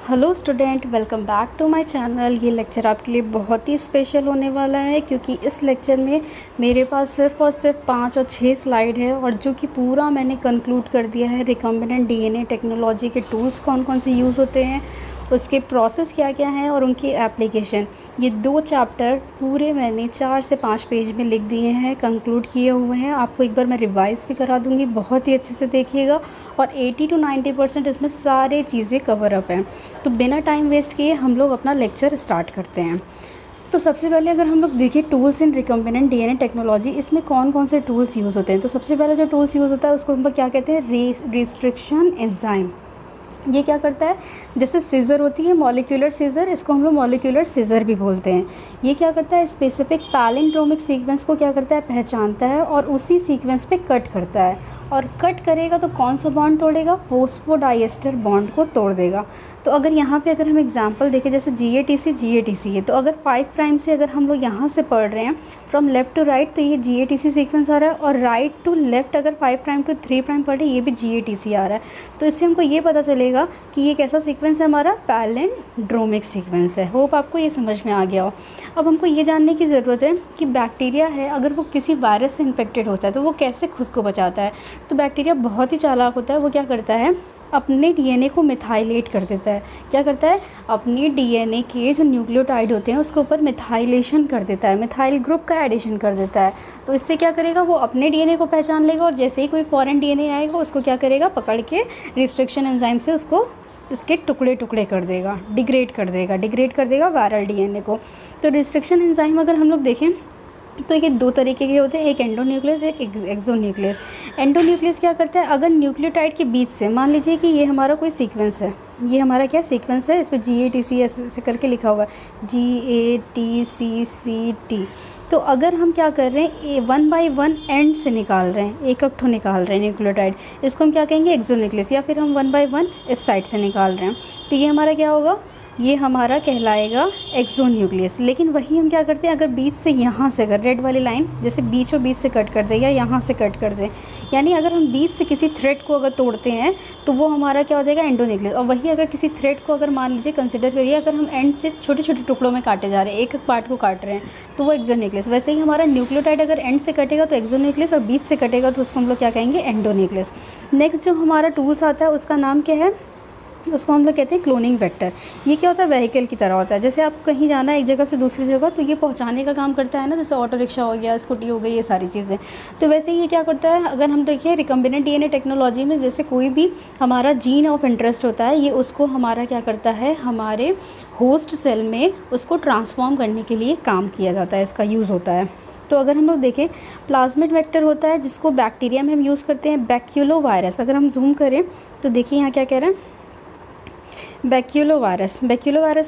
Hello student, welcome back to my channel. ये lecture आपके लिए बहुत ही स्पेशल होने वाला है क्योंकि इस लेक्चर में मेरे पास सिर्फ और सिर्फ 5 और 6 स्लाइड है और जो कि पूरा मैंने कंक्लूड कर दिया है रिकम्बिनेंट डीएनए टेक्नोलॉजी के टूल्स कौन कौन से यूज़ होते हैं, उसके प्रोसेस क्या क्या हैं और उनकी एप्लीकेशन। ये 2 चैप्टर पूरे मैंने 4 से 5 पेज में लिख दिए हैं, कंक्लूड किए हुए हैं। आपको एक बार मैं रिवाइज़ भी करा दूँगी, बहुत ही अच्छे से देखिएगा और 80 to 90% इसमें सारे चीज़ें कवर अप हैं। तो बिना टाइम वेस्ट किए हम लोग अपना लेक्चर स्टार्ट करते हैं। तो सबसे पहले अगर हम लोग देखें tools in recombinant DNA technology, इसमें कौन कौन से टूल्स यूज़ होते हैं। तो सबसे पहले जो टूल्स यूज़ होता है उसको हम लोग क्या कहते हैं, रिस्ट्रिक्शन एंजाइम। ये क्या करता है, जैसे सीज़र होती है मॉलिक्यूलर सीज़र, इसको हम लोग मॉलिक्यूलर सीज़र भी बोलते हैं। ये क्या करता है, स्पेसिफिक पैलिंड्रोमिक सीक्वेंस को क्या करता है, पहचानता है और उसी सीक्वेंस पे कट करता है। और कट करेगा तो कौन सा बॉन्ड तोड़ेगा, फोस्फोडाइएस्टर बॉन्ड को तोड़ देगा। तो अगर यहाँ पे अगर हम एग्जांपल देखें, जैसे GATC है, तो अगर 5 प्राइम से अगर हम लोग यहाँ से पढ़ रहे हैं फ्रॉम लेफ़्ट टू राइट तो ये GATC सीक्वेंस आ रहा है, और राइट टू लेफ़्ट अगर 5 प्राइम टू 3 प्राइम पढ़ रहे हैं ये भी GATC आ रहा है। तो इससे हमको ये पता चलेगा कि ये कैसा सीक्वेंस है, हमारा पैलिंड्रोमिक सीक्वेंस है। होप आपको ये समझ में आ गया हो। अब हमको ये जानने की ज़रूरत है कि बैक्टीरिया है, अगर वो किसी वायरस से इन्फेक्टेड होता है तो वो कैसे खुद को बचाता है। तो बैक्टीरिया बहुत ही चालाक होता है, वो क्या करता है, अपने डीएनए को मिथाइलेट कर देता है। क्या करता है, अपने डीएनए के जो न्यूक्लियोटाइड होते हैं उसके ऊपर मिथाइलेशन कर देता है, मिथाइल ग्रुप का एडिशन कर देता है। तो इससे क्या करेगा, वो अपने डीएनए को पहचान लेगा और जैसे ही कोई फॉरेन डीएनए आएगा उसको क्या करेगा, पकड़ के रिस्ट्रिक्शन एंजाइम से उसको उसके टुकड़े टुकड़े कर देगा, डिग्रेड कर देगा वायरल डीएनए को। तो रिस्ट्रिक्शन एंजाइम अगर हम लोग देखें तो ये 2 तरीके के होते हैं, एक एंडोन्यूक्लियस एक एक्सोन्यूक्लियस। एंडोन्यूक्लियस क्या करता है, अगर न्यूक्लियोटाइड के बीच से मान लीजिए कि ये हमारा कोई सीक्वेंस है, ये हमारा क्या सीक्वेंस है, इस पर GATC ऐसे करके लिखा हुआ है, GATCCT। तो अगर हम क्या कर रहे हैं, 1 by 1 एंड से निकाल रहे हैं, एक ठो निकाल रहे हैं न्यूक्लियोटाइड, इसको हम क्या कहेंगे, एक्सोन्यूक्लियस। या फिर हम 1 by 1 इस साइड से निकाल रहे हैं तो ये हमारा क्या होगा, ये हमारा कहलाएगा एक्सोन्यूक्लियस। लेकिन वही हम क्या करते हैं, अगर बीच से यहाँ से अगर रेड वाली लाइन जैसे बीचों बीच से कट कर दें या यहाँ से कट कर दें, यानी अगर हम बीच से किसी थ्रेड को अगर तोड़ते हैं तो वो हमारा क्या हो जाएगा, एंडोन्यूक्लियस। और वही अगर किसी थ्रेड को अगर मान लीजिए कंसिडर करिए, अगर हम एंड से छोटे छोटे टुकड़ों में काटे जा रहे हैं, एक एक पार्ट को काट रहे हैं तो वो एक्सोन्यूक्लियस। वैसे ही हमारा न्यूक्लियोटाइड अगर एंड से कटेगा तो एक्सोन्यूक्लियस और बीच से कटेगा तो उसको हम लोग क्या कहेंगे, एंडोन्यूक्लियस। नेक्स्ट जो हमारा टूल्स आता है उसका नाम क्या है, उसको हम लोग कहते हैं क्लोनिंग वेक्टर। ये क्या होता है, व्हीकल की तरह होता है। जैसे आप कहीं जाना है एक जगह से दूसरी जगह तो ये पहुंचाने का काम करता है ना, जैसे ऑटो रिक्शा हो गया, स्कूटी हो गई, ये सारी चीज़ें। तो वैसे ये क्या करता है, अगर हम देखिए रिकम्बिनेंट डीएनए टेक्नोलॉजी में जैसे कोई भी हमारा जीन ऑफ इंटरेस्ट होता है, ये उसको हमारा क्या करता है, हमारे होस्ट सेल में उसको ट्रांसफॉर्म करने के लिए काम किया जाता है, इसका यूज़ होता है। तो अगर हम लोग देखें प्लाज्मिड वेक्टर होता है जिसको बैक्टीरिया में हम यूज़ करते हैं, बैक्यूलोवायरस। अगर हम जूम करें तो देखिए यहाँ क्या कह रहे हैं, बैक्यूलोवायरस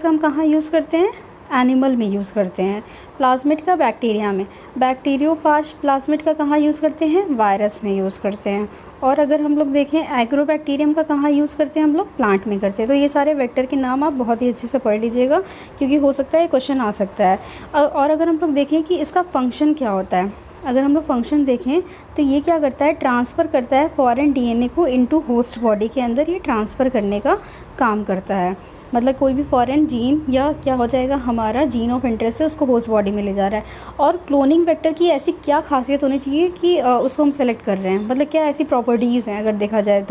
का हम कहाँ यूज़ करते हैं, एनिमल में यूज़ करते हैं। प्लाज्मिड का बैक्टीरिया में, बैक्टीरियोफाज प्लाज्मिड का कहाँ यूज़ करते हैं, वायरस में यूज़ करते हैं। और अगर हम लोग देखें एग्रोबैक्टीरियम का कहाँ यूज़ करते हैं, हम लोग प्लांट में करते हैं। तो ये सारे वेक्टर के नाम आप बहुत ही अच्छे से पढ़ लीजिएगा क्योंकि हो सकता है क्वेश्चन आ सकता है। और अगर हम लोग देखें कि इसका फंक्शन क्या होता है, अगर हम लोग फंक्शन देखें तो ये क्या करता है, ट्रांसफ़र करता है फॉरेन डीएनए को इनटू होस्ट बॉडी के अंदर, ये ट्रांसफ़र करने का काम करता है। मतलब कोई भी फॉरेन जीन या क्या हो जाएगा, हमारा जीन ऑफ इंटरेस्ट है उसको होस्ट बॉडी में ले जा रहा है। और क्लोनिंग वेक्टर की ऐसी क्या खासियत होनी चाहिए कि उसको हम सेलेक्ट कर रहे हैं, मतलब क्या ऐसी प्रॉपर्टीज़ हैं अगर देखा जाए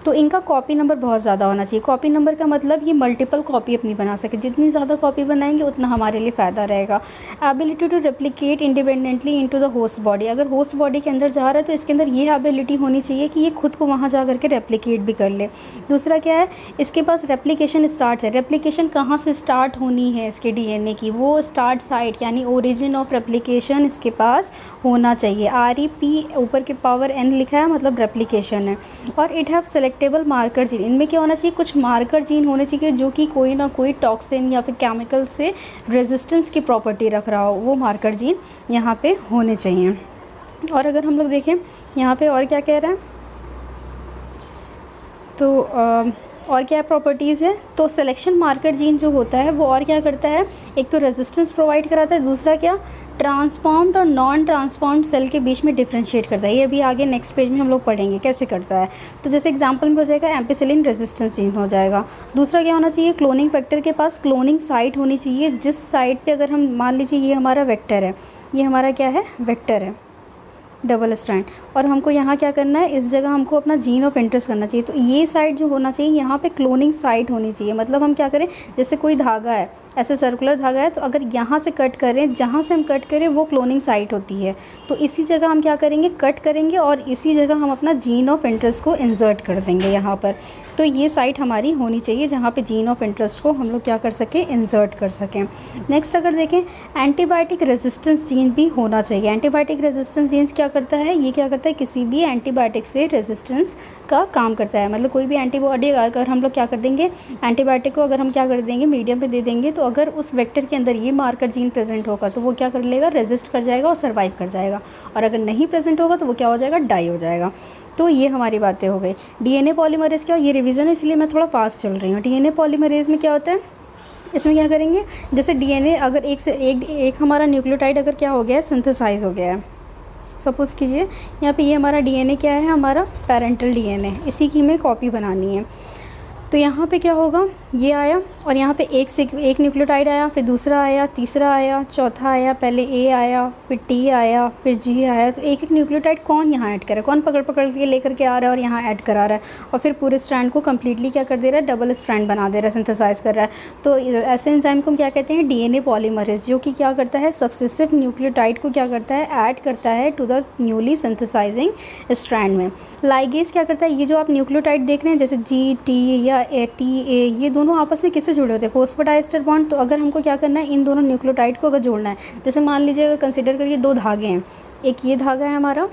तो इनका कॉपी नंबर बहुत ज़्यादा होना चाहिए। कॉपी नंबर का मतलब ये मल्टीपल कॉपी अपनी बना सके, जितनी ज़्यादा कॉपी बनाएंगे उतना हमारे लिए फ़ायदा रहेगा। Ability to replicate independently into the host body, अगर होस्ट बॉडी के अंदर जा रहा है तो इसके अंदर ये एबिलिटी होनी चाहिए कि ये खुद को वहाँ जा करके रेप्लिकेट भी कर ले। दूसरा क्या है, इसके पास रेप्लिकेशन स्टार्ट है। रेप्लिकेशन कहाँ से स्टार्ट होनी है इसके डीएनए की, वो स्टार्ट साइट यानी ओरिजिन ऑफ रेप्लिकेशन इसके पास होना चाहिए। REP ऊपर के पावर n लिखा है मतलब रेप्लिकेशन है। और it have selectable marker gene, इनमें क्या होना चाहिए, कुछ मार्कर जीन होने चाहिए जो कि कोई ना कोई टॉक्सिन या फिर केमिकल से रेजिस्टेंस की प्रॉपर्टी रख रहा हो, वो मार्कर जीन यहाँ पे होने चाहिए। और अगर हम लोग देखें यहाँ पे और क्या कह रहा है, तो और क्या प्रॉपर्टीज़ है, तो सिलेक्शन मार्कर जीन जो होता है वो और क्या करता है, एक तो रेजिस्टेंस प्रोवाइड कराता है, दूसरा क्या ट्रांसफॉर्म्ड और नॉन ट्रांसफॉर्म्ड सेल के बीच में डिफरेंशिएट करता है। ये अभी आगे नेक्स्ट पेज में हम लोग पढ़ेंगे कैसे करता है। तो जैसे एग्जांपल में हो जाएगा एम्पिसिलिन रेजिस्टेंस जीन हो जाएगा। दूसरा क्या होना चाहिए, क्लोनिंग वेक्टर के पास क्लोनिंग साइट होनी चाहिए, जिस साइट पे अगर हम मान लीजिए ये हमारा वेक्टर है, ये हमारा क्या है, वेक्टर है डबल स्ट्रैंड, और हमको यहाँ क्या करना है, इस जगह हमको अपना जीन ऑफ इंटरेस्ट करना चाहिए। तो ये साइट जो होना चाहिए यहाँ पे क्लोनिंग साइट होनी चाहिए। मतलब हम क्या करें, जैसे कोई धागा है, ऐसे सर्कुलर धागा है, तो अगर यहाँ से कट करें, जहाँ से हम कट करें वो क्लोनिंग साइट होती है, तो इसी जगह हम क्या करेंगे, कट करेंगे और इसी जगह हम अपना जीन ऑफ इंटरेस्ट को इंसर्ट कर देंगे यहाँ पर। तो ये साइट हमारी होनी चाहिए जहाँ पे जीन ऑफ इंटरेस्ट को हम लोग क्या कर सकें, इंसर्ट कर सकें। नेक्स्ट अगर देखें, एंटीबायोटिक रेजिस्टेंस जीन भी होना चाहिए। एंटीबायोटिक रेजिस्टेंस जीन्स क्या करता है, ये क्या करता है, किसी भी एंटीबायोटिक से रेजिस्टेंस का काम करता है। मतलब कोई भी एंटीबॉडी अगर हम लोग क्या कर देंगे, एंटीबायोटिक को अगर हम क्या कर देंगे, मीडियम पे दे देंगे, तो अगर उस वेक्टर के अंदर ये मार्कर जीन प्रेजेंट होगा तो वो क्या कर लेगा, रेजिस्ट कर जाएगा और सर्वाइव कर जाएगा, और अगर नहीं प्रेजेंट होगा तो वो क्या हो जाएगा, डाई हो जाएगा। तो ये हमारी बातें हो गई। डीएनए पॉलीमरेज क्या, ये रिवीजन है इसलिए मैं थोड़ा फास्ट चल रही हूँ। डीएनए पॉलीमरेज में क्या होता है, इसमें क्या करेंगे, जैसे डीएनए अगर एक हमारा न्यूक्लियोटाइड अगर क्या हो गया है, सिंथेसाइज हो गया है, सपोज़ कीजिए यहाँ पे ये हमारा डीएनए क्या है, हमारा पेरेंटल डीएनए, इसी की हमें कॉपी बनानी है। तो यहाँ पे क्या होगा, ये आया और यहाँ पे एक न्यूक्लियोटाइड आया, फिर दूसरा आया, तीसरा आया, चौथा आया, पहले ए आया, फिर टी आया, फिर जी आया। तो एक एक न्यूक्लियोटाइड कौन यहाँ ऐड कर रहा है, कौन पकड़ पकड़ के लेकर के आ रहा है और यहाँ ऐड करा रहा है, और फिर पूरे स्ट्रैंड को कम्प्लीटली क्या कर दे रहा है, डबल स्ट्रैंड बना दे रहा है, सिंथेसाइज कर रहा है। तो ऐसे एंजाइम को हम क्या कहते हैं, डीएनए पॉलीमरेज, जो कि क्या करता है, सक्सेसिव न्यूक्लियोटाइड को क्या करता है, ऐड करता है to the newly synthesizing strand में। लाइगेज क्या करता है, ये जो आप न्यूक्लियोटाइड देख रहे हैं जैसे जी टी या टी ए, ये दोनों आपस में किससे जुड़े होते हैं, फोस्फोडाइएस्टर बॉन्ड। तो अगर हमको क्या करना है, इन दोनों न्यूक्लियोटाइड को अगर जोड़ना है, जैसे मान लीजिए अगर कंसिडर करिए दो धागे हैं, एक ये धागा है हमारा,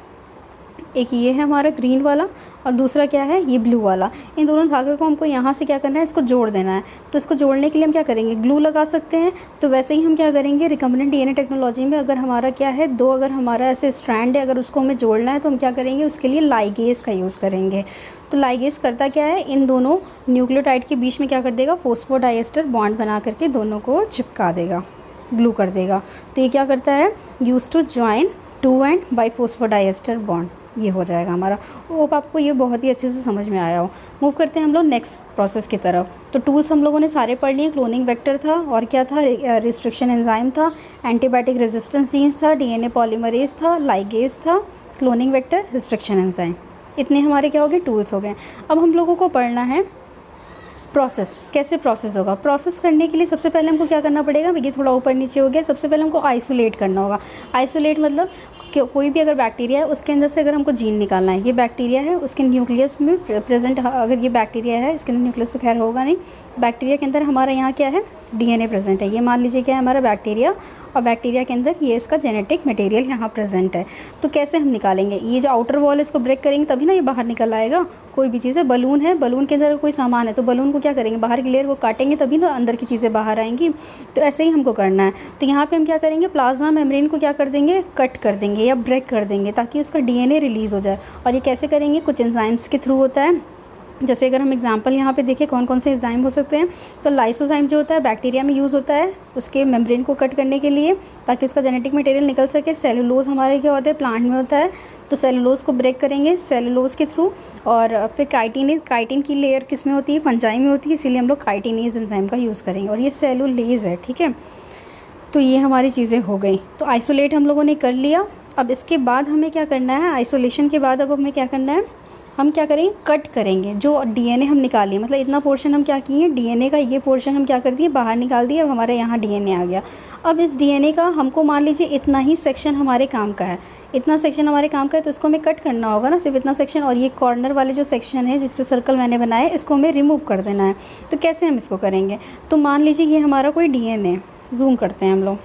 एक ये है हमारा ग्रीन वाला, और दूसरा क्या है, ये ब्लू वाला। इन दोनों धागे को हमको यहाँ से क्या करना है, इसको जोड़ देना है। तो इसको जोड़ने के लिए हम क्या करेंगे, ग्लू लगा सकते हैं। तो वैसे ही हम क्या करेंगे, रिकम्बिनेंट डीएनए टेक्नोलॉजी में अगर हमारा क्या है, दो अगर हमारा ऐसे स्ट्रैंड है, अगर उसको हमें जोड़ना है तो हम क्या करेंगे, उसके लिए लाइगेज का यूज़ करेंगे। तो लाइगेज करता क्या है, इन दोनों न्यूक्लियोटाइड के बीच में क्या कर देगा, फोस्फोडाइएस्टर बॉन्ड बना करके दोनों को चिपका देगा, ग्लू कर देगा। तो ये क्या करता है, use to join two end by phosphodiester bond, ये हो जाएगा हमारा। होप आपको ये बहुत ही अच्छे से समझ में आया हो। मूव करते हैं हम लोग नेक्स्ट प्रोसेस की तरफ। तो टूल्स हम लोगों ने सारे पढ़ लिए, क्लोनिंग वेक्टर था, और क्या था, रिस्ट्रिक्शन एंजाइम था, एंटीबायोटिक रेजिस्टेंस जीन्स था, डीएनए पॉलीमरेज था, लाइगेज था, क्लोनिंग वेक्टर, रिस्ट्रिक्शन एंजाइम। इतने हमारे क्या हो गए, टूल्स हो गए। अब हम लोगों को पढ़ना है प्रोसेस, कैसे प्रोसेस होगा। प्रोसेस करने के लिए सबसे पहले हमको क्या करना पड़ेगा, ये थोड़ा ऊपर नीचे हो गया, सबसे पहले हमको आइसोलेट करना होगा। आइसोलेट मतलब कोई भी अगर बैक्टीरिया है उसके अंदर से अगर हमको जीन निकालना है, ये बैक्टीरिया है, उसके न्यूक्लियस में प्रेजेंट, अगर ये बैक्टीरिया है, इसके अंदर न्यूक्लियस तो खैर होगा नहीं, बैक्टीरिया के अंदर हमारा यहाँ क्या है, डीएनए प्रेजेंट है। ये मान लीजिए क्या है, हमारा बैक्टीरिया, और बैक्टीरिया के अंदर ये इसका जेनेटिक मटेरियल यहाँ प्रेजेंट है। तो कैसे हम निकालेंगे, ये जो आउटर वॉल है इसको ब्रेक करेंगे तभी ना ये बाहर निकल आएगा। कोई भी चीज़ है, बलून है, बलून के अंदर कोई सामान है तो बलून को क्या करेंगे, बाहर की लेयर को काटेंगे तभी ना अंदर की चीज़ें बाहर आएंगी। तो ऐसे ही हमको करना है। तो यहाँ पे हम क्या करेंगे, प्लाज्मा मेम्ब्रेन को क्या कर देंगे, कट कर देंगे या ब्रेक कर देंगे ताकि उसका डीएनए रिलीज़ हो जाए। और ये कैसे करेंगे, कुछ एंजाइम्स के थ्रू होता है। जैसे अगर हम एग्जांपल यहाँ पे देखें कौन कौन से एंजाइम हो सकते हैं, तो लाइसोजाइम जो होता है बैक्टीरिया में यूज़ होता है उसके मेम्ब्रेन को कट करने के लिए ताकि उसका जेनेटिक मटेरियल निकल सके। सेलुलोज हमारे क्या होता है, प्लांट में होता है, तो सेलुलोज को ब्रेक करेंगे सेलुलोज के थ्रू। और फिर काइटिन की लेयर किस में होती है, फंजाई में होती है, इसीलिए हम लोग काइटिनेज एंजाइम का यूज़ करेंगे। और ये सेलुलेज है, ठीक है। तो ये हमारी चीज़ें हो गई। तो आइसोलेट हम लोगों ने कर लिया। अब इसके बाद हमें क्या करना है, आइसोलेशन के बाद अब हमें क्या करना है, हम क्या करेंगे, कट करेंगे जो डीएनए हम निकालिए। मतलब इतना पोर्शन हम क्या किए, डीएनए का ये पोर्शन हम क्या कर दिए, बाहर निकाल दिए। अब हमारे यहाँ डीएनए आ गया। अब इस डीएनए का हमको मान लीजिए इतना ही सेक्शन हमारे काम का है, इतना सेक्शन हमारे काम का है, तो इसको हमें कट करना होगा ना, सिर्फ इतना सेक्शन। और ये कॉर्नर वाले जो सेक्शन है जिस पे सर्कल मैंने बनाया है, इसको हमें रिमूव कर देना है। तो कैसे हम इसको करेंगे, तो मान लीजिए ये हमारा कोई डीएनए, जूम करते हैं हम लोग,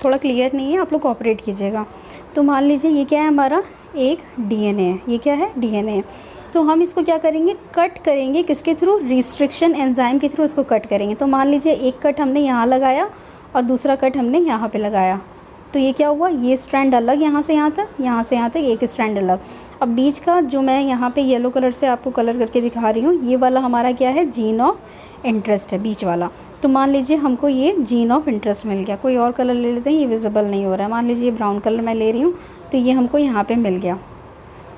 थोड़ा क्लियर नहीं है, आप लोग कोऑपरेट कीजिएगा। तो मान लीजिए ये क्या है, हमारा एक डीएनए है, ये क्या है, डीएनए है। तो हम इसको क्या करेंगे, कट करेंगे, किसके थ्रू, रिस्ट्रिक्शन एंजाइम के थ्रू इसको कट करेंगे। तो मान लीजिए एक कट हमने यहाँ लगाया और दूसरा कट हमने यहाँ पे लगाया, तो ये क्या हुआ, ये स्ट्रैंड अलग यहाँ से यहाँ तक, यहाँ से यहाँ तक एक स्ट्रैंड अलग। अब बीच का जो मैं यहाँ पे येलो कलर से आपको कलर करके दिखा रही हूँ, ये वाला हमारा क्या है, जीन ऑफ इंटरेस्ट है, बीच वाला। तो मान लीजिए हमको ये जीन ऑफ इंटरेस्ट मिल गया। कोई और कलर ले लेते हैं, ये विजिबल नहीं हो रहा है। मान लीजिए ब्राउन कलर मैं ले रही हूँ, तो ये हमको यहाँ पे मिल गया,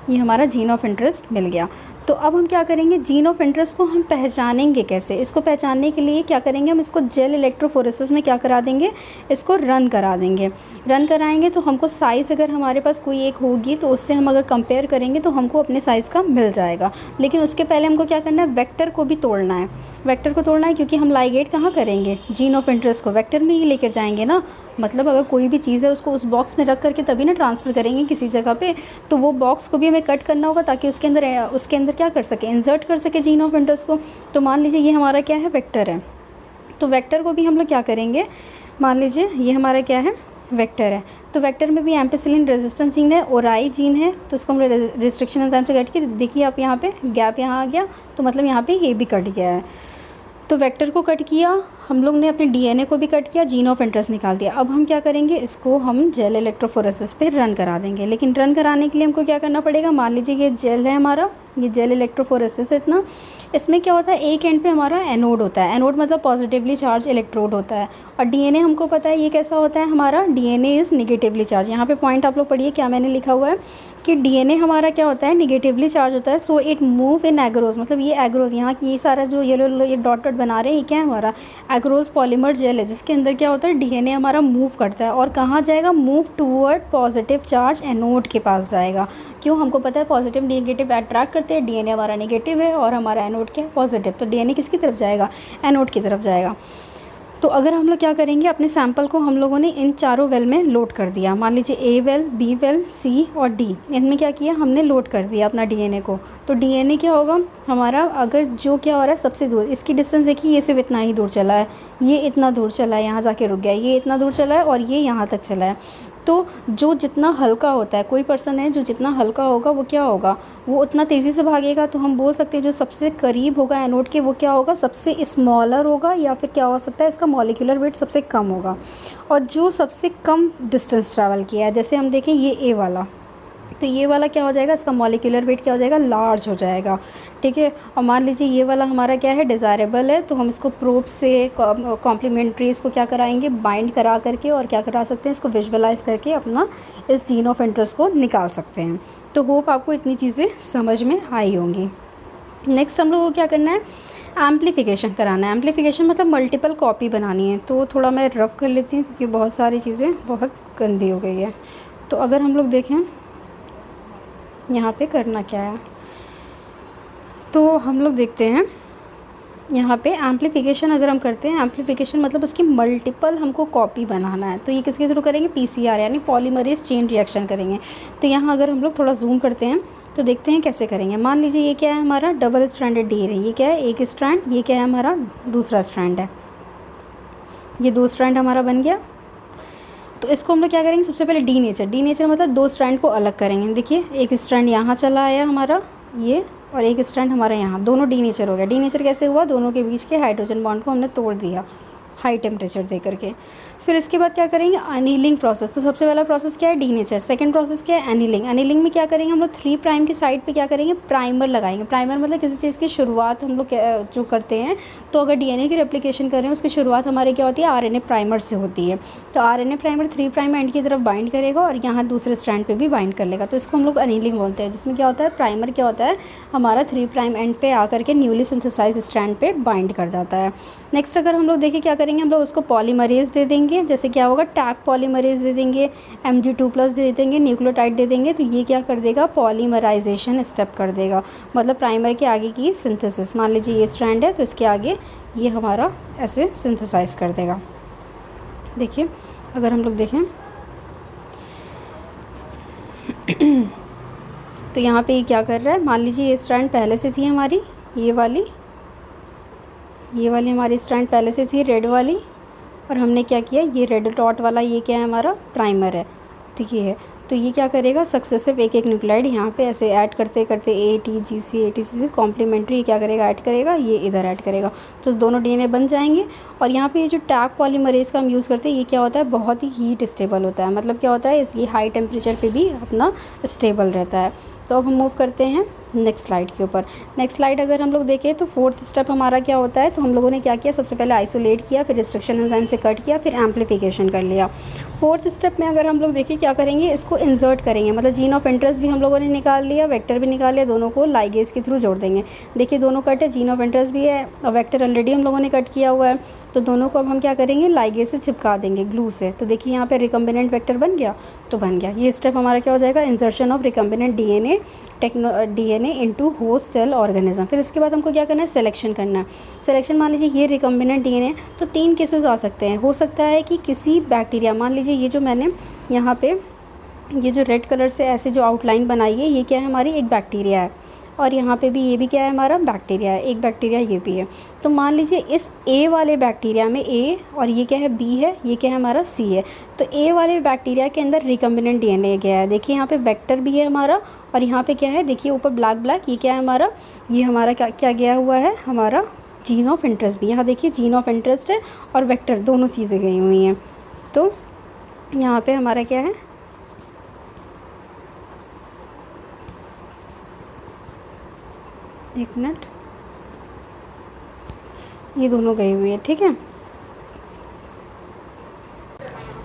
ये हमारा जीन ऑफ इंटरेस्ट मिल गया। तो अब हम क्या करेंगे, जीन ऑफ इंटरेस्ट को हम पहचानेंगे कैसे। इसको पहचानने के लिए क्या करेंगे, हम इसको जेल इलेक्ट्रोफोरेसिस में क्या करा देंगे, इसको रन करा देंगे। रन कराएंगे तो हमको साइज़ अगर हमारे पास कोई एक होगी तो उससे हम अगर कंपेयर करेंगे तो हमको अपने साइज़ का मिल जाएगा। लेकिन उसके पहले हमको क्या करना है, वेक्टर को भी तोड़ना है। वेक्टर को तोड़ना है क्योंकि हम लाइगेट कहाँ करेंगे, जीन ऑफ इंटरेस्ट को वेक्टर में ही लेकर जाएंगे ना। मतलब अगर कोई भी चीज़ है उसको उस बॉक्स में रख करके तभी ना ट्रांसफ़र करेंगे किसी जगह पे, तो वो बॉक्स को भी हमें कट करना होगा ताकि उसके अंदर क्या कर सके, इंसर्ट कर सके जीन ऑफ इंटरेस्ट को। तो मान लीजिए ये हमारा क्या है, वेक्टर है। तो वेक्टर को भी हम लोग क्या करेंगे, मान लीजिए ये हमारा क्या है, वेक्टर है। तो वेक्टर में भी एम्पिसिलिन रेजिस्टेंस जीन है और आई जीन है, तो इसको हम रिस्ट्रिक्शन एंजाइम से कट के, देखिए आप यहाँ पे गैप यहाँ आ गया, तो मतलब यहाँ पे ये भी कट गया है। तो वेक्टर को कट किया हम लोग ने, अपने डीएनए को भी कट किया, जीन ऑफ इंटरेस्ट निकाल दिया। अब हम क्या करेंगे, इसको हम जेल इलेक्ट्रोफोरेसिस पे रन करा देंगे। लेकिन रन कराने के लिए हमको क्या करना पड़ेगा, मान लीजिए ये जेल है हमारा, ये जेल इलेक्ट्रोफोरेसिस है इतना। इसमें क्या होता है, एक एंड पे हमारा एनोड होता है। एनोड मतलब पॉजिटिवली चार्ज इलेक्ट्रोड होता है। और डीएनए हमको पता है ये कैसा होता है हमारा, डीएनए इज़ निगेटिवली चार्ज। यहाँ पे पॉइंट आप लोग पढ़िए क्या मैंने लिखा हुआ है कि डीएनए हमारा क्या होता है, निगेटिवली चार्ज होता है। सो इट मूव इन एग्रोज, मतलब ये एग्रोज, यहाँ की ये सारा जो ये डॉट डॉट बना रहे हैं, ये क्या है हमारा एग्रोज पॉलीमर जेल है, जिसके अंदर क्या होता है, डीएनए हमारा मूव करता है। और कहाँ जाएगा, move toward positive charge anode के पास जाएगा। क्यों, हमको पता है पॉजिटिव नेगेटिव अट्रैक्ट करते हैं, डीएनए हमारा नेगेटिव है और हमारा एनोड क्या है, पॉजिटिव। तो डीएनए किसकी तरफ जाएगा, एनोड की तरफ जाएगा। तो अगर हम लोग क्या करेंगे, अपने सैंपल को हम लोगों ने इन चारों वेल में लोड कर दिया। मान लीजिए ए वेल, बी वेल, सी और डी, इनमें क्या किया हमने, लोड कर दिया अपना डीएनए को। तो डीएनए क्या होगा हमारा, अगर जो क्या हो रहा है सबसे दूर, इसकी डिस्टेंस देखिए, ये सिर्फ इतना ही दूर चला है, ये इतना दूर चला है, यहाँ जाके रुक गया, ये इतना दूर चला है और ये यहाँ तक चला है। तो जो जितना हल्का होता है, कोई पर्सन है जो जितना हल्का होगा वो क्या होगा, वो उतना तेज़ी से भागेगा। तो हम बोल सकते हैं जो सबसे करीब होगा एनोड के वो क्या होगा, सबसे स्मॉलर होगा, या फिर क्या हो सकता है इसका मॉलिक्यूलर वेट सबसे कम होगा। और जो सबसे कम डिस्टेंस ट्रैवल किया है, जैसे हम देखें ये ए वाला, तो ये वाला क्या हो जाएगा, इसका मॉलिक्यूलर वेट क्या हो जाएगा, लार्ज हो जाएगा। ठीक है। और मान लीजिए ये वाला हमारा क्या है, डिज़ायरेबल है, तो हम इसको प्रोब से कॉम्प्लीमेंट्री इसको क्या कराएंगे, बाइंड करा करके, और क्या करा सकते हैं, इसको विजुअलाइज करके अपना इस जीन ऑफ इंटरेस्ट को निकाल सकते हैं। तो होप आपको इतनी चीज़ें समझ में आई होंगी। नेक्स्ट हम लोग को क्या करना है, एम्प्लीफिकेशन कराना है। एम्प्लीफिकेशन मतलब मल्टीपल कॉपी बनानी है। तो थोड़ा मैं रफ़ कर लेती हूँ क्योंकि बहुत सारी चीज़ें बहुत गंदी हो गई है। तो अगर हम लोग देखें यहाँ पे करना क्या है, तो हम लोग देखते हैं यहाँ पे एम्प्लीफिकेशन अगर हम करते हैं, एम्प्लीफिकेशन मतलब उसकी मल्टीपल हमको कॉपी बनाना है। तो ये किसके थ्रू करेंगे, पीसीआर यानी पॉलीमरेज चेन रिएक्शन करेंगे। तो यहाँ अगर हम लोग थोड़ा जूम करते हैं तो देखते हैं कैसे करेंगे। मान लीजिए ये क्या है हमारा, डबल स्ट्रैंडेड डी है, ये क्या है एक स्ट्रैंड, ये क्या है हमारा दूसरा स्ट्रैंड है, ये दो स्ट्रैंड हमारा बन गया। तो इसको हम लोग क्या करेंगे, सबसे पहले डी नेचर मतलब दो स्ट्रैंड को अलग करेंगे। देखिए एक स्ट्रैंड यहाँ चला आया हमारा ये, और एक स्ट्रैंड हमारा यहाँ, दोनों डी नेचर हो गया। डी नेचर कैसे हुआ, दोनों के बीच के हाइड्रोजन बॉन्ड को हमने तोड़ दिया हाई टेम्परेचर दे करके। फिर इसके बाद क्या करेंगे, अनीलिंग प्रोसेस। तो सबसे पहला प्रोसेस क्या है, डी नेचर। सेकंड प्रोसेस क्या है, एनीलिंग। एनीलिंग में क्या करेंगे हम लोग, 3 प्राइम की साइड पे क्या करेंगे, प्राइमर लगाएंगे। प्राइमर मतलब किसी चीज़ की शुरुआत हम लोग जो करते हैं, तो अगर डीएनए की रेप्लिकेशन कर रहे हैं उसकी शुरुआत हमारे क्या होती है, आरएनए प्राइमर से होती है। तो आरएनए प्राइमर 3 प्राइम एंड की तरफ बाइंड करेगा और यहाँ दूसरे स्ट्रैंड पे भी बाइंड कर लेगा। तो इसको हम लोग अनीलिंग बोलते हैं, जिसमें क्या होता है, प्राइमर क्या होता है हमारा 3 प्राइम एंड पे आकर के न्यूली सिंथेसाइज स्ट्रैंड पे बाइंड कर जाता है। नेक्स्ट अगर हम लोग देखें क्या करेंगे, हम लोग उसको पॉलीमरेज दे देंगे। जैसे क्या होगा, टैग पॉलीमरेज दे देंगे, Mg2+ दे देंगे, न्यूक्लियोटाइड दे देंगे। तो ये क्या कर देगा, पॉलीमराइजेशन स्टेप कर देगा, मतलब प्राइमर के आगे की सिंथेसिस। मान लीजिए ये स्ट्रैंड है तो इसके आगे ये हमारा ऐसे सिंथेसाइज कर देगा। देखिए अगर हम लोग देखें तो यहाँ पे ये क्या कर रहा है, मान लीजिए ये स्ट्रैंड पहले से थी हमारी, ये वाली हमारी स्ट्रैंड पहले से थी रेड वाली, और हमने क्या किया, ये रेड डॉट वाला ये क्या है हमारा प्राइमर है, ठीक है। तो तो ये क्या करेगा, सक्सेसिव एक एक न्यूक्लाइड यहाँ पे ऐसे ऐड करते करते ATGC कॉम्प्लीमेंट्री क्या करेगा, ऐड करेगा, ये इधर ऐड करेगा, तो दोनों DNA बन जाएंगे। और यहाँ पे ये जो टैग पॉलीमरेज का हम यूज़ करते हैं, ये क्या होता है, बहुत ही हीट स्टेबल होता है। मतलब क्या होता है, ये हाई टेम्परेचर पे भी अपना स्टेबल रहता है। तो अब हम मूव करते हैं नेक्स्ट स्लाइड के ऊपर। नेक्स्ट स्लाइड अगर हम लोग देखें तो फोर्थ स्टेप हमारा क्या होता है, तो हम लोगों ने क्या किया, सबसे पहले आइसोलेट किया, फिर रिस्ट्रिक्शन एंजाइम से कट किया, फिर एम्प्लीफिकेशन कर लिया। फोर्थ स्टेप में अगर हम लोग देखें क्या करेंगे, इसको इंसर्ट करेंगे, मतलब जीन ऑफ इंटरेस्ट भी हम लोगों ने निकाल लिया, वेक्टर भी निकाल लिया, दोनों को लाइगेज के थ्रू जोड़ देंगे। देखिए दोनों कट है, जीन ऑफ इंटरेस्ट भी है और वेक्टर ऑलरेडी हम लोगों ने कट किया हुआ है, तो दोनों को अब हम क्या करेंगे, लाइगेज से चिपका देंगे ग्लू से। तो देखिए यहाँ पे रिकम्बिनेंट वेक्टर बन गया, तो बन गया। ये स्टेप हमारा क्या हो जाएगा, insertion of recombinant DNA into host cell organism. फिर इसके बाद हमको क्या करना है, सिलेक्शन करना है। सिलेक्शन, मान लीजिए ये रिकम्बिनेंट DNA, तो 3 केसेस आ सकते हैं। हो सकता है कि किसी बैक्टीरिया, मान लीजिए ये जो मैंने यहाँ पे ये जो रेड कलर से ऐसे जो आउटलाइन बनाई है, ये क्या है, हमारी एक बैक्टीरिया है, और यहाँ पे भी ये भी क्या है, हमारा बैक्टीरिया है, एक बैक्टीरिया ये भी है। तो मान लीजिए इस A वाले बैक्टीरिया में A, और ये क्या है, B है, ये क्या है, हमारा C है। तो A वाले बैक्टीरिया के अंदर रिकम्बिनेंट DNA गया है। देखिए यहाँ पे वेक्टर भी है हमारा, और यहाँ पे क्या है, देखिए ऊपर ब्लैक ब्लैक, ये क्या है हमारा, ये हमारा क्या क्या गया हुआ है, हमारा जीन ऑफ इंटरेस्ट भी। यहाँ देखिए जीन ऑफ इंटरेस्ट है और वेक्टर, दोनों चीज़ें गई हुई हैं। तो यहाँ पे हमारा क्या है, एक मिनट, ये दोनों गई हुई है, ठीक है।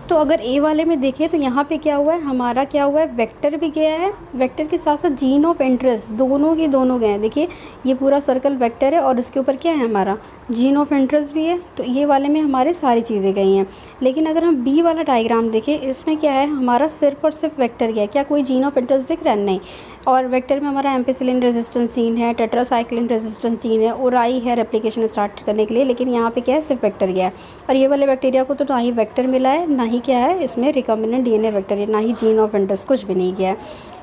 तो अगर A वाले में देखें तो यहाँ पे क्या हुआ है, हमारा क्या हुआ है, वेक्टर भी गया है, वेक्टर के साथ साथ जीन ऑफ इंटरेस्ट, दोनों के दोनों गए हैं। देखिए ये पूरा सर्कल वेक्टर है और उसके ऊपर क्या है, हमारा जीन ऑफ इंटरेस्ट भी है। तो ये वाले में हमारे सारी चीज़ें गई हैं। लेकिन अगर हम B वाला डायग्राम देखें, इसमें क्या है, हमारा सिर्फ और सिर्फ वेक्टर गया है। क्या कोई जीन ऑफ इंटरेस्ट दिख रहा है, नहीं। और वेक्टर में हमारा एम्पिसिलिन रेजिस्टेंस जीन है, टेट्रासाइक्लिन रेजिस्टेंस जीन है, और आई है रेप्लिकेशन स्टार्ट करने के लिए, लेकिन यहाँ पे क्या है, सिर्फ वेक्टर गया है। और ये वाले बैक्टीरिया को तो ना ही वेक्टर मिला है, ना ही क्या है इसमें रिकम्बिनेंट DNA वेक्टर है, ना ही जीन ऑफ इंटरेस्ट, कुछ भी नहीं गया है।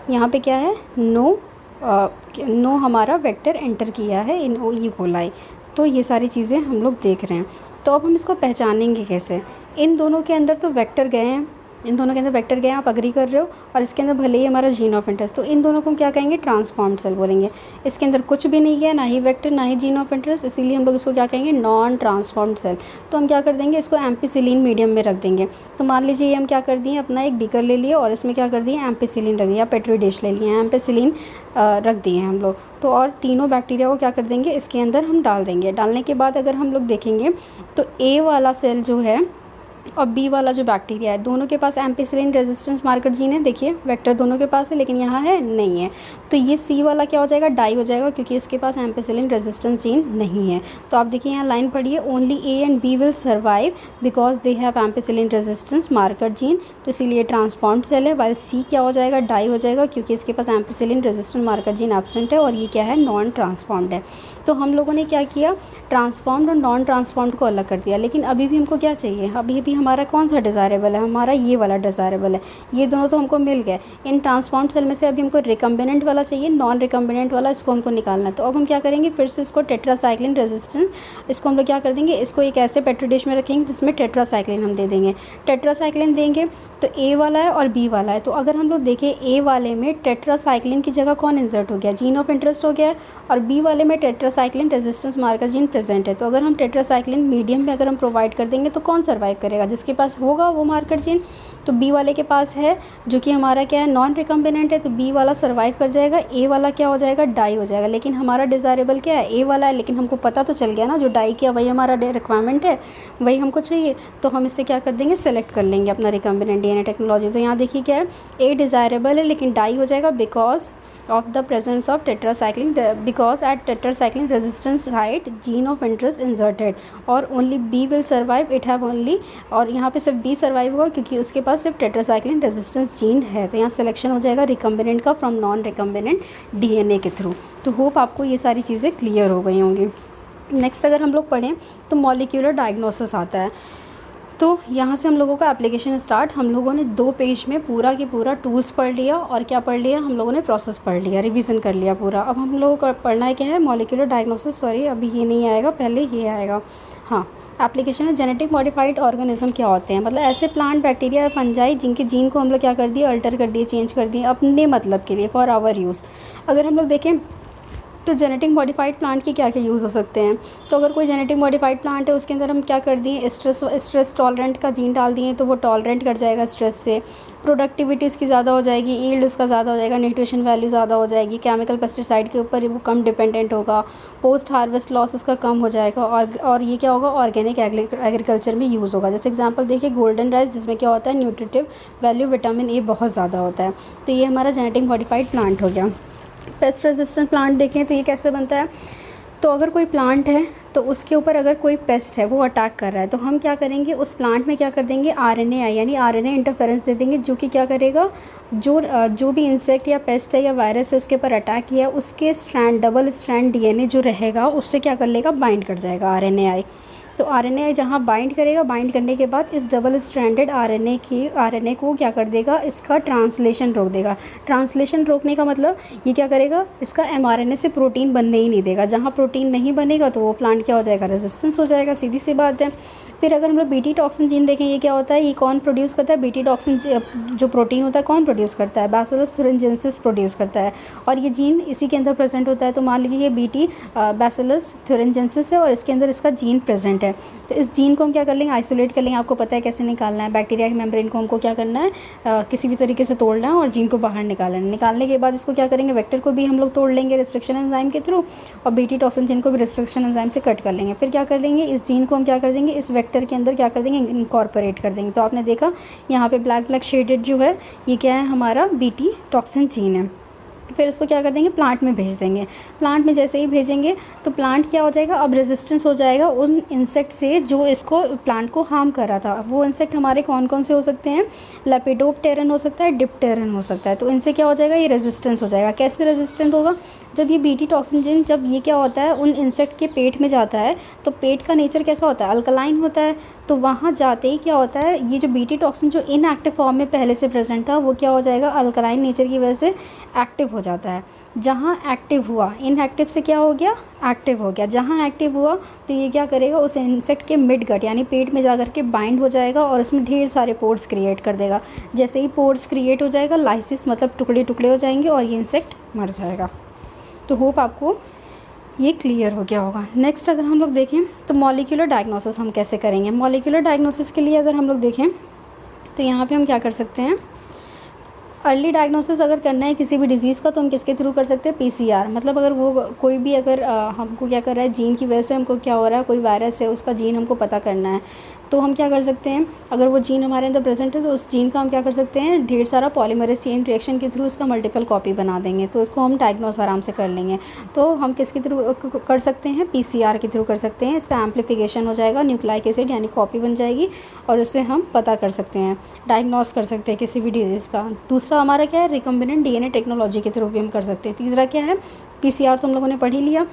यहाँ पे क्या है, नो हमारा वेक्टर एंटर किया है इन ई कोलाई। तो ये सारी चीज़ें हम लोग देख रहे हैं। तो अब हम इसको पहचानेंगे कैसे, इन दोनों के अंदर तो वेक्टर गए हैं, इन दोनों के अंदर वेक्टर गए हैं, आप अग्री कर रहे हो, और इसके अंदर भले ही हमारा जीन ऑफ इंटरेस्ट, तो इन दोनों को हम क्या कहेंगे, ट्रांसफॉर्म्ड सेल बोलेंगे। इसके अंदर कुछ भी नहीं गया, ना ही वेक्टर ना ही जीन ऑफ इंटरेस्ट, इसीलिए हम लोग इसको क्या कहेंगे, नॉन ट्रांसफॉर्म्ड सेल। तो हम क्या कर देंगे, इसको एम्पिसिलिन मीडियम में रख देंगे। तो मान लीजिए ये हम क्या कर दिए, अपना एक बीकर ले लिए और इसमें क्या कर दिए, एम्पिसिलिन रख दिया, पेट्री डिश ले लिए, एम्पिसिलिन रख दिए हम लोग। तो और तीनों बैक्टीरिया को क्या कर देंगे, इसके अंदर हम डाल देंगे। डालने के बाद अगर हम लोग देखेंगे तो A वाला सेल जो है और B वाला जो बैक्टीरिया है, दोनों के पास एम्पिसिलिन रेजिस्टेंस मार्कर जीन है। देखिए वेक्टर दोनों के पास है, लेकिन यहाँ है नहीं है। तो ये C वाला क्या हो जाएगा, डाई हो जाएगा, क्योंकि इसके पास एम्पिसिलिन रेजिस्टेंस जीन नहीं है। तो आप देखिए यहाँ लाइन पढ़िए, only A and B will survive because they have ampicillin resistance marker gene. तो इसीलिए ट्रांसफॉर्म्ड सेल है। वाइल C क्या हो जाएगा, डाई हो जाएगा, क्योंकि इसके पास ampicillin resistance marker gene absent है, और ये क्या है, नॉन ट्रांसफॉर्म्ड है। तो हम लोगों ने क्या किया, ट्रांसफॉर्म्ड और नॉन ट्रांसफॉर्म्ड को अलग कर दिया। लेकिन अभी भी हमको क्या चाहिए, अभी भी हमारा कौन सा डिज़ायरेबल है, हमारा ये वाला डिज़ायरेबल है। ये दोनों तो हमको मिल गए। इन ट्रांसफॉर्म्ड सेल में से अभी हमको रिकम्बिनेंट वाला चाहिए, नॉन रिकम्बिनेंट वाला, इसको हमको निकालना है। तो अब हम क्या करेंगे, फिर से इसको टेट्रासाइक्लिन रेजिस्टेंस, इसको हम लोग क्या कर देंगे, इसको एक ऐसे पेट्री डिश में रखेंगे जिसमें टेट्रासाइक्लिन हम दे देंगे। टेट्रासाइक्लिन देंगे तो A वाला है और B वाला है। तो अगर हम लोग देखें A वाले में टेट्रासाइक्लिन की जगह कौन इंसर्ट हो गया, जीन ऑफ इंटरेस्ट हो गया है, और B वाले में tetracycline resistance marker gene present है। तो अगर हम टेट्रासाइक्लिन मीडियम में अगर हम प्रोवाइड कर देंगे तो कौन सर्वाइव करेगा, जिसके पास होगा वो मार्कर जीन। तो B वाले के पास है, जो कि हमारा क्या है, नॉन रिकम्बिनेंट है, तो B वाला सर्वाइव कर जाएगा। A वाला क्या हो जाएगा, डाई हो जाएगा। लेकिन हमारा डिज़ायरेबल क्या है, A वाला है, लेकिन हमको पता तो चल गया ना, जो डाई किया वही हमारा रिक्वायरमेंट है, वही हमको चाहिए। तो हम इससे क्या कर देंगे, सेलेक्ट कर लेंगे अपना रिकम्बिनेंट DNA टेक्नोलॉजी। तो यहाँ देखिए क्या है, A डिज़ायरेबल है लेकिन डाई हो जाएगा because of the presence of tetracycline, because at tetracycline resistance site gene of interest inserted, और only B will survive, it have only, और यहाँ पे सिर्फ B सर्वाइव होगा क्योंकि उसके पास सिर्फ tetracycline resistance जीन है। तो यहाँ सिलेक्शन हो जाएगा रिकम्बिनेंट का फ्रॉम नॉन रिकम्बिनेंट DNA के थ्रू। तो होप आपको ये सारी चीज़ें क्लियर हो गई होंगी। नेक्स्ट अगर हम लोग पढ़ें तो मॉलिक्यूलर डायग्नोसिस आता है। तो यहाँ से हम लोगों का एप्लीकेशन स्टार्ट, हम लोगों ने 2 पेज में पूरा की पूरा टूल्स पढ़ लिया, और क्या पढ़ लिया, हम लोगों ने प्रोसेस पढ़ लिया, रिवीजन कर लिया पूरा। अब हम लोगों को पढ़ना है क्या है, मॉलिक्यूलर डायग्नोसिस, सॉरी अभी ये नहीं आएगा, पहले ये आएगा। हाँ, एप्लीकेशन है जेनेटिक मॉडिफाइड ऑर्गेनिज्म क्या होते हैं, मतलब ऐसे प्लांट, बैक्टीरिया या फंजाई जिनके जीन को हम लोग क्या कर दिए, अल्टर कर दिए, चेंज कर दिए अपने मतलब के लिए, फॉर आवर यूज़। अगर हम लोग देखें तो जेनेटिक मॉडिफाइड प्लांट के क्या क्या यूज़ हो सकते हैं। तो अगर कोई जेनेटिक मॉडिफाइड प्लांट है उसके अंदर हम क्या कर दिए, स्ट्रेस टॉलरेंट का जीन डाल दिए तो वो टॉलरेंट कर जाएगा स्ट्रेस से, प्रोडक्टिविटी इसकी ज़्यादा हो जाएगी, यील्ड उसका ज़्यादा हो जाएगा, न्यूट्रिशन वैल्यू ज़्यादा हो जाएगी, केमिकल पेस्टिसाइड के ऊपर वो कम डिपेंडेंट होगा, पोस्ट हार्वेस्ट लॉस उसका कम हो जाएगा, और ये क्या होगा, ऑर्गेनिक एग्रीकल्चर में यूज़ होगा। जैसे एग्जांपल देखिए गोल्डन राइस, जिसमें क्या होता है, न्यूट्रिटिव वैल्यू विटामिन ए बहुत ज़्यादा होता है। तो ये हमारा जेनेटिक मॉडिफाइड प्लांट हो गया। पेस्ट रेजिस्टेंट प्लांट देखें तो ये कैसे बनता है। तो अगर कोई प्लांट है तो उसके ऊपर अगर कोई पेस्ट है वो अटैक कर रहा है तो हम क्या करेंगे, उस प्लांट में क्या कर देंगे, आरएनए यानी आरएनए इंटरफेरेंस दे देंगे, जो कि क्या करेगा, जो भी इंसेक्ट या पेस्ट है या वायरस है उसके ऊपर अटैक किया, उसके स्ट्रैंड, डबल स्ट्रैंड डीएनए जो रहेगा उससे क्या कर लेगा, बाइंड कर जाएगा आरएनए। तो आरएनए जहाँ बाइंड करेगा, बाइंड करने के बाद इस डबल स्ट्रैंडेड आरएनए को क्या कर देगा, इसका ट्रांसलेशन रोक देगा। ट्रांसलेशन रोकने का मतलब ये क्या करेगा, इसका एमआरएनए से प्रोटीन बनने ही नहीं देगा। जहाँ प्रोटीन नहीं बनेगा तो वो प्लांट क्या हो जाएगा, रेजिस्टेंस हो जाएगा, सीधी सी बात है। फिर अगर हम लोग बीटी टॉक्सिन जीन देखें, ये क्या होता है, ये कौन प्रोड्यूस करता है, बीटी टॉक्सिन जो प्रोटीन होता है कौन प्रोड्यूस करता है, बैसिलस थुरिनजेंसिस प्रोड्यूस करता है, और ये जीन इसी के अंदर प्रेजेंट होता है। तो मान लीजिए ये बीटी बैसिलस थुरिनजेंसिस है और इसके अंदर इसका जीन प्रेजेंट है। तो इस जीन को हम क्या कर लेंगे, आइसोलेट कर लेंगे। आपको पता है कैसे निकालना है, बैक्टीरिया के मेम्ब्रेन को हमको क्या करना है, किसी भी तरीके से तोड़ना है और जीन को बाहर निकालना है। निकालने के बाद इसको क्या करेंगे, वेक्टर को भी हम लोग तोड़ लेंगे रिस्ट्रिक्शन एंजाइम के थ्रू, और बीटी टॉक्सिन जीन को भी रिस्ट्रिक्शन एंजाइम से कट कर लेंगे। फिर क्या कर लेंगे, इस जीन को हम क्या कर देंगे, इस वेक्टर के अंदर क्या कर देंगे, इनकॉर्पोरेट कर देंगे। तो आपने देखा यहाँ पे ब्लैक शेडेड जो है ये क्या है, हमारा बीटी टॉक्सिन जीन है। फिर इसको क्या कर देंगे, प्लांट में भेज देंगे। प्लांट में जैसे ही भेजेंगे तो प्लांट क्या हो जाएगा, अब रेजिस्टेंस हो जाएगा उन इंसेक्ट से जो इसको प्लांट को हार्म कर रहा था। वो इंसेक्ट हमारे कौन कौन से हो सकते हैं, लेपिडोप्टेरन हो सकता है, डिप्टेरन हो सकता है। तो इनसे क्या हो जाएगा, ये रेजिस्टेंस हो जाएगा। कैसे रेजिस्टेंट होगा, जब ये बीटी टॉक्सिन जीन, जब ये क्या होता है उन इंसेक्ट के पेट में जाता है तो पेट का नेचर कैसा होता है, अल्कलाइन होता है। तो वहाँ जाते ही क्या होता है, ये जो बीटी टॉक्सिन जो इनएक्टिव फॉर्म में पहले से प्रेजेंट था वो क्या हो जाएगा, अल्कलाइन नेचर की वजह से एक्टिव हो जाता है। जहाँ एक्टिव हुआ, इनएक्टिव से क्या हो गया, एक्टिव हो गया। जहाँ एक्टिव हुआ तो ये क्या करेगा, उस इंसेक्ट के मिड गट यानी पेट में जा कर के बाइंड हो जाएगा और उसमें ढेर सारे पोर्स क्रिएट कर देगा। जैसे ही पोर्स क्रिएट हो जाएगा, लाइसिस मतलब टुकड़े टुकड़े हो जाएंगे और ये इंसेक्ट मर जाएगा। तो होप आपको ये क्लियर हो गया होगा। नेक्स्ट अगर हम लोग देखें तो मॉलिक्यूलर डायग्नोसिस हम कैसे करेंगे। मॉलिक्यूलर डायग्नोसिस के लिए अगर हम लोग देखें तो यहाँ पे हम क्या कर सकते हैं, अर्ली डायग्नोसिस अगर करना है किसी भी डिज़ीज़ का तो हम किसके थ्रू कर सकते हैं, पीसीआर। मतलब अगर वो कोई भी अगर हमको क्या कर रहा है, जीन की वजह से हमको क्या हो रहा है, कोई वायरस है उसका जीन हमको पता करना है तो हम क्या कर सकते हैं, अगर वो जीन हमारे अंदर प्रेजेंट है तो उस जीन का हम क्या कर सकते हैं, ढेर सारा पॉलीमरेज चेन रिएक्शन के थ्रू उसका मल्टीपल कॉपी बना देंगे तो इसको हम डायग्नोस आराम से कर लेंगे। तो हम किसके थ्रू कर सकते हैं, पीसीआर के थ्रू कर सकते हैं। इसका एम्प्लीफिकेशन हो जाएगा, न्यूक्लिक एसिड यानी कॉपी बन जाएगी और इससे हम पता कर सकते हैं, डायग्नोस कर सकते हैं किसी भी डिजीज़ का। दूसरा हमारा क्या है, रिकम्बिनेंट डीएनए टेक्नोलॉजी के थ्रू भी हम कर सकते हैं। तीसरा क्या है, पीसीआर तो हम लोगों ने पढ़ ही लिया।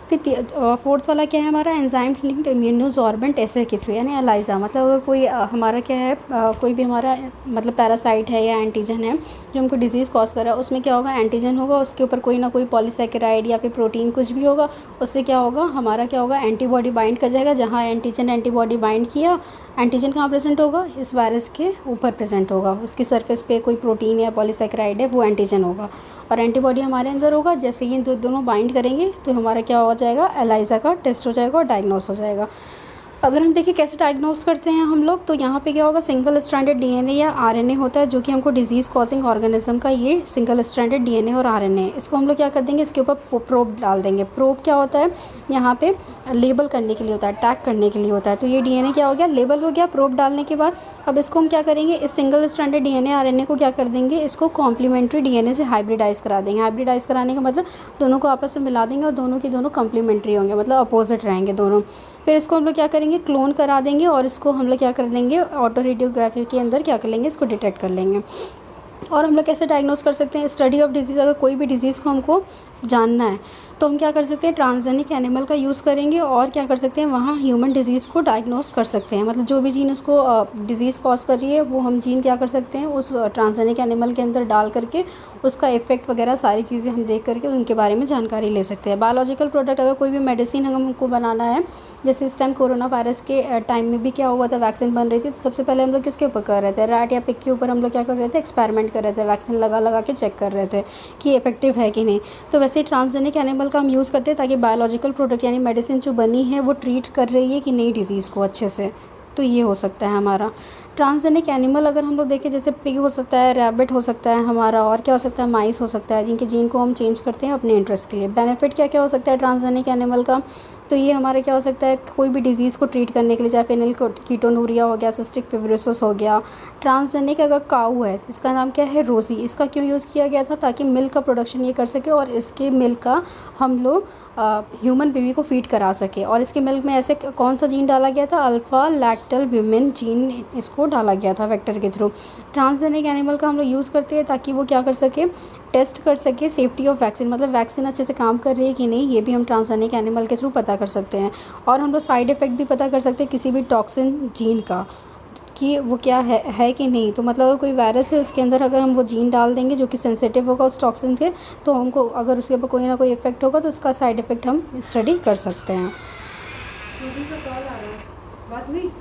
फिर फोर्थ वाला क्या है हमारा, एंजाइम लिंक्ड इम्यूनोसॉर्बेंट एसे के थ्रू यानी एलाइजा। मतलब अगर कोई हमारा क्या है, कोई भी हमारा मतलब पैरासाइट है या एंटीजन है जो हमको डिजीज़ कॉज कर रहा है, उसमें क्या होगा, एंटीजन होगा, उसके ऊपर कोई ना कोई पॉलीसैकेराइड या फिर प्रोटीन कुछ भी होगा, उससे क्या होगा, हमारा क्या होगा, एंटीबॉडी बाइंड कर जाएगा। जहाँ एंटीजन एंटीबॉडी बाइंड किया, एंटीजन कहाँ प्रेजेंट होगा, इस वायरस के ऊपर प्रेजेंट होगा, उसकी सरफेस पे कोई प्रोटीन या पॉलीसैकेराइड है वो एंटीजन होगा और एंटीबॉडी हमारे अंदर होगा। जैसे ही दोनों बाइंड करेंगे तो हमारा क्या हो जाएगा, एलाइजा का टेस्ट हो जाएगा और डायग्नोस हो जाएगा। अगर हम देखिए कैसे डायग्नोस करते हैं हम लोग, तो यहाँ पे क्या होगा, सिंगल स्ट्रैंडेड डीएनए या आरएनए होता है जो कि हमको डिजीज़ कॉजिंग ऑर्गेनिज्म का ये सिंगल स्ट्रैंडेड डीएनए और आरएनए, इसको हम लोग क्या कर देंगे, इसके ऊपर प्रोब डाल देंगे। प्रोब क्या होता है, यहाँ पे लेबल करने के लिए होता है, टैग करने के लिए होता है। तो ये डीएनए क्या हो गया, लेबल हो गया प्रोब डालने के बाद। अब इसको हम क्या करेंगे, इस सिंगल स्ट्रैंडेड डीएनए आरएनए को क्या कर देंगे, इसको कॉम्प्लीमेंट्री डीएनए से हाइब्रिडाइज करा देंगे। हाइब्रिडाइज कराने का मतलब दोनों को आपस में मिला देंगे और दोनों के दोनों कॉम्प्लीमेंट्री होंगे, मतलब अपोजिट रहेंगे दोनों। फिर इसको हम लोग क्या करेंगे, क्लोन करा देंगे और इसको हम लोग क्या कर देंगे, ऑटो रेडियोग्राफी के अंदर क्या कर लेंगे, इसको डिटेक्ट कर लेंगे। और हम लोग कैसे डायग्नोस कर सकते हैं, स्टडी ऑफ डिजीज़। अगर कोई भी डिजीज़ को हमको जानना है तो हम क्या कर सकते हैं, ट्रांसजेनिक एनिमल का यूज़ करेंगे और क्या कर सकते हैं, वहाँ ह्यूमन डिजीज़ को डायग्नोस कर सकते हैं। मतलब जो भी जीन उसको डिज़ीज़ कॉज कर रही है वो हम जीन क्या कर सकते हैं उस ट्रांसजेनिक एनिमल के अंदर डाल करके उसका इफेक्ट वगैरह सारी चीज़ें हम देख करके उनके बारे में जानकारी ले सकते हैं। बायोलॉजिकल प्रोडक्ट अगर कोई भी मेडिसिन हमको बनाना है, जैसे इस टाइम कोरोना वायरस के टाइम में भी क्या हुआ था, वैक्सीन बन रही थी, तो सबसे पहले हम लोग किसके ऊपर कर रहे थे, रैट या पिग के ऊपर हम लोग क्या कर रहे थे, एक्सपेरिमेंट कर रहे थे, वैक्सीन लगा लगा के चेक कर रहे थे कि इफेक्टिव है कि नहीं। तो वैसे ही ट्रांसजेनिक एनिमल का हम यूज़ करते हैं ताकि बायोलॉजिकल प्रोडक्ट यानी मेडिसिन जो बनी है वो ट्रीट कर रही है कि नहीं डिज़ीज़ को अच्छे से। तो ये हो सकता है हमारा ट्रांसजेनिक एनिमल। अगर हम लोग देखें जैसे पिग हो सकता है, रैबिट हो सकता है हमारा, और क्या हो सकता है, माइस हो सकता है, जिनके जीन को हम चेंज करते हैं अपने इंटरेस्ट के लिए। बेनिफिट क्या क्या हो सकता है ट्रांसजेनिक एनिमल का, तो ये हमारा क्या हो सकता है, कोई भी डिज़ीज़ को ट्रीट करने के लिए, चाहे फेनिल कीटोनूरिया हो गया, सिस्टिक फिब्रोसिस हो गया। ट्रांसजेनिक अगर काऊ है, इसका नाम क्या है, रोज़ी, इसका क्यों यूज़ किया गया था, ताकि मिल्क का प्रोडक्शन ये कर सके और इसके मिल्क का हम लोग ह्यूमन बेबी को फीड करा सके। और इसके मिल्क में ऐसे कौन सा जीन डाला गया था, अल्फ़ा लैक्टोल्ब्यूमिन जीन इसको डाला गया था वेक्टर के थ्रू। ट्रांसजेनिक एनिमल का हम लोग यूज़ करते हैं ताकि वो क्या कर सके, टेस्ट कर सके सेफ्टी ऑफ वैक्सीन, मतलब वैक्सीन अच्छे से काम कर रही है कि नहीं, ये भी हम ट्रांसजेनिक एनिमल के थ्रू पता कर सकते हैं। और हम लोग साइड इफ़ेक्ट भी पता कर सकते हैं किसी भी टॉक्सिन जीन का कि वो क्या है कि नहीं। तो मतलब अगर कोई वायरस है उसके अंदर अगर हम वो जीन डाल देंगे जो कि सेंसिटिव होगा उस टॉक्सिन के, तो हमको अगर उसके ऊपर कोई ना कोई इफेक्ट होगा तो उसका साइड इफ़ेक्ट हम स्टडी कर सकते हैं। का कॉल आ रहा है, बात हुई।